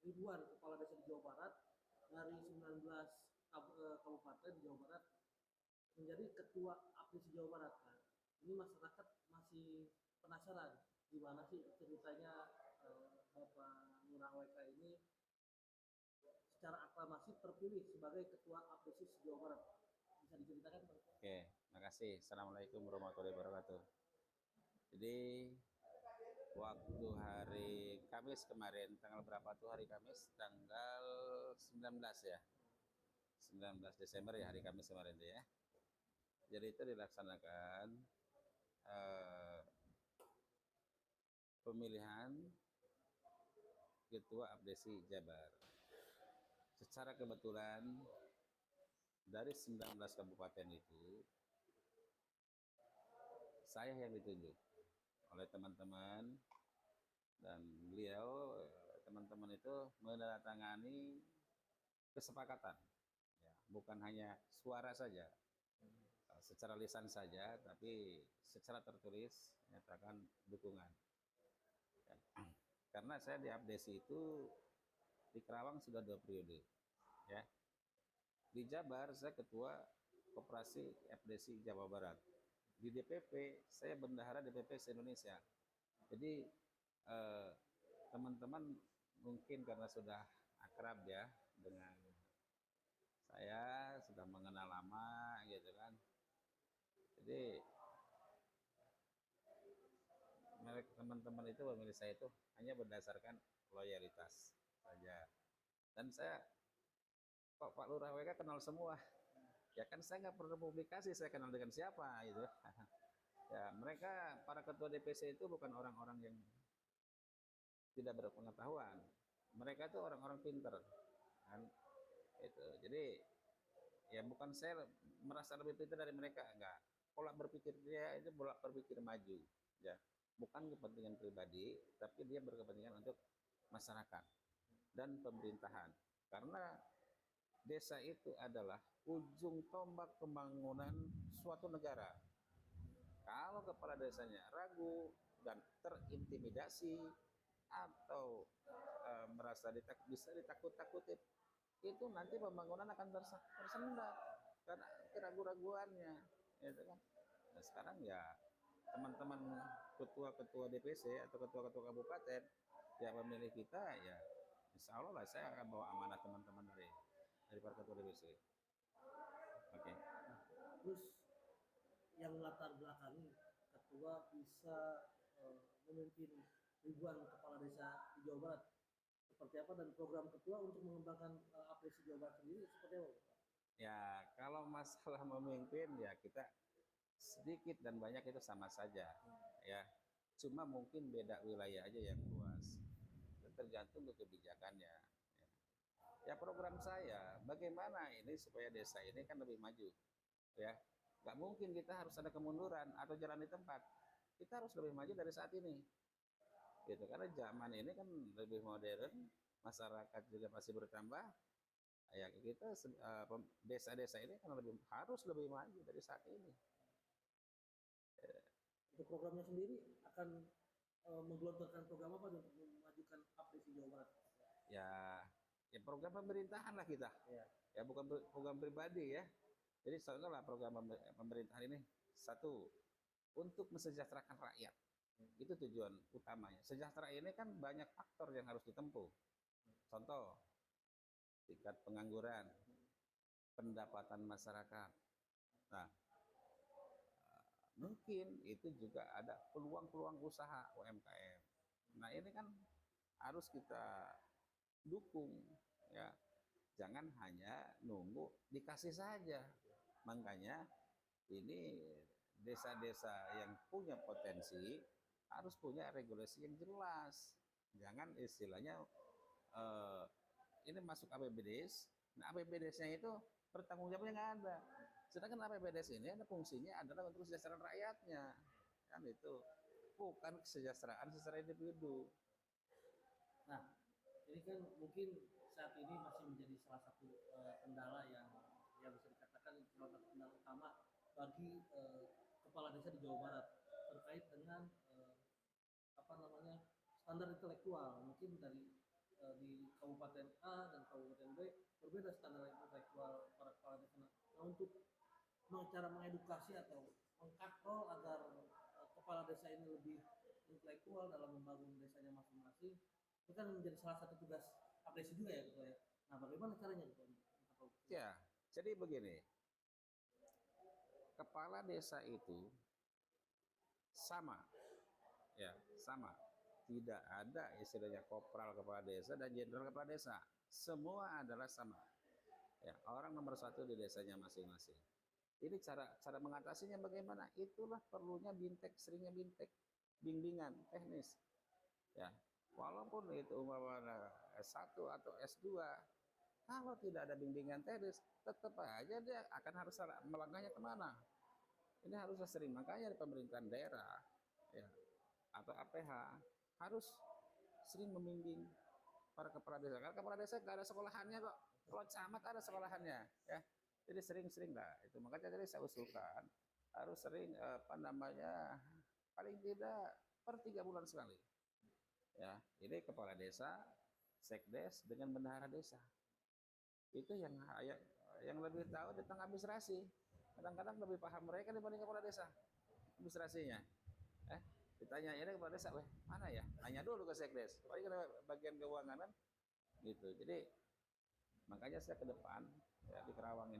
ribuan kepala desa di Jawa Barat dari 19 kabupaten di Jawa Barat menjadi ketua APDIS Jawa Barat. Nah, ini masyarakat masih penasaran gimana sih ceritanya Bapak Lurah WK ini secara aklamasi terpilih sebagai ketua APDIS Jawa Barat. Bisa diceritakan Pak? Oke, makasih. Assalamualaikum warahmatullahi wabarakatuh. Jadi waktu hari Kamis kemarin, tanggal berapa tuh hari Kamis? Tanggal 19 ya. 19 Desember ya hari Kamis kemarin tuh ya. Jadi itu dilaksanakan eh, pemilihan Ketua Abdesi Jabar. Secara kebetulan dari 19 kabupaten itu saya yang ditunjuk oleh teman-teman, dan beliau teman-teman itu menandatangani kesepakatan ya, bukan hanya suara saja, secara lisan saja, tapi secara tertulis menyatakan dukungan ya. Karena saya di Abdesi itu di Kerawang sudah 2 periode ya, di Jabar saya ketua Koperasi Abdesi Jawa Barat, di DPP saya bendahara DPP se-Indonesia. Jadi teman-teman mungkin karena sudah akrab ya dengan saya, sudah mengenal lama gitu kan. Jadi teman-teman itu memilih saya itu hanya berdasarkan loyalitas saja. Dan saya, kok Pak Lurah WK kenal semua? Ya kan saya nggak perlu publikasi, saya kenal dengan siapa gitu. Ya mereka para ketua DPC itu bukan orang-orang yang tidak berpengetahuan. Mereka itu orang-orang pinter kan. Itu. Jadi ya bukan saya merasa lebih pintar dari mereka, enggak. Pola berpikir dia itu pola berpikir maju ya, bukan kepentingan pribadi tapi dia berkepentingan untuk masyarakat dan pemerintahan, karena desa itu adalah ujung tombak pembangunan suatu negara. Kalau kepala desanya ragu dan terintimidasi atau merasa bisa ditakut-takuti, itu nanti pembangunan akan tersendat karena keraguan-raguannya, gitu kan. Nah, sekarang ya teman-teman ketua-ketua DPC atau ketua-ketua kabupaten yang memilih kita, ya insya Allah lah saya akan bawa amanah teman-teman dari para ketua DPC. Oke. Okay. Terus yang latar belakangi ketua bisa memimpin ribuan kepala desa di Jawa Barat seperti apa, dan program ketua untuk mengembangkan APDIS Jawa Barat sendiri seperti apa Pak? Ya kalau masalah memimpin ya kita sedikit dan banyak itu sama saja ya, cuma mungkin beda wilayah aja yang luas, tergantung ke kebijakannya ya. Ya program saya bagaimana ini supaya desa ini kan lebih maju ya, nggak mungkin kita harus ada kemunduran atau jalan di tempat, kita harus lebih maju dari saat ini gitu, karena zaman ini kan lebih modern, masyarakat juga masih bertambah ya, kita desa-desa ini kan harus lebih maju dari saat ini. Untuk programnya sendiri akan menggelontorkan program apa untuk memajukan APDIS Jawa Barat? Ya, ya program pemerintahan lah kita. Ya. Ya bukan program pribadi ya. Jadi soalnya program pemerintahan ini, satu, untuk mesejahterakan rakyat. Itu tujuan utamanya. Sejahtera ini kan banyak faktor yang harus ditempuh. Contoh, tingkat pengangguran, pendapatan masyarakat. Nah, mungkin itu juga ada peluang-peluang usaha UMKM. Nah, ini kan harus kita dukung ya. Jangan hanya nunggu dikasih saja. Makanya ini desa-desa yang punya potensi harus punya regulasi yang jelas. Jangan istilahnya ini masuk APBDes, nah APBDes-nya itu bertanggung jawabnya nggak ada. Sedangkan APBDes ini ada fungsinya adalah untuk kesejahteraan rakyatnya, kan itu bukan kesejahteraan secara individu. Nah, ini kan mungkin saat ini masih menjadi salah satu kendala yang bisa dikatakan salah satu kendala utama bagi kepala desa di Jawa Barat terkait dengan apa namanya standar intelektual, mungkin dari di kabupaten A dan kabupaten B berbeda standar intelektual para kepala desa. Nah, untuk cara mengedukasi atau mengkatrol agar kepala desa ini lebih intelektual dalam membangun desanya masing-masing, itu kan menjadi salah satu tugas abdesi juga ya ketua ya. Nah, bagaimana caranya ketua? Ya, jadi begini, kepala desa itu sama, ya sama. Tidak ada istilahnya kopral kepala desa dan jenderal kepala desa. Semua adalah sama. Ya, orang nomor satu di desanya masing-masing. Ini cara mengatasinya bagaimana? Itulah perlunya bintek, seringnya bintek, bimbingan teknis. Ya, walaupun itu umpamanya S1 atau S2, kalau tidak ada bimbingan teknis, tetap aja dia akan harus melangkahnya kemana. Ini harusnya sering, makanya di pemerintahan daerah ya, atau APH harus sering membimbing para kepala desa. Karena kepala desa nggak ada sekolahannya kok. Kalau camat ada sekolahannya, ya. Jadi sering-sering lah. Itu makanya tadi saya usulkan harus sering paling tidak per 3 bulan sekali. Ya, ini kepala desa, sekdes dengan bendahara desa. Itu yang lebih tahu tentang administrasi. Kadang-kadang lebih paham mereka dibanding kepala desa administrasinya. Ditanya ini kepala desa, mana ya? Tanya dulu ke sekdes. Pokoknya ke bagian keuangan gitu. Jadi makanya saya ke depan ya, di Kerawang ini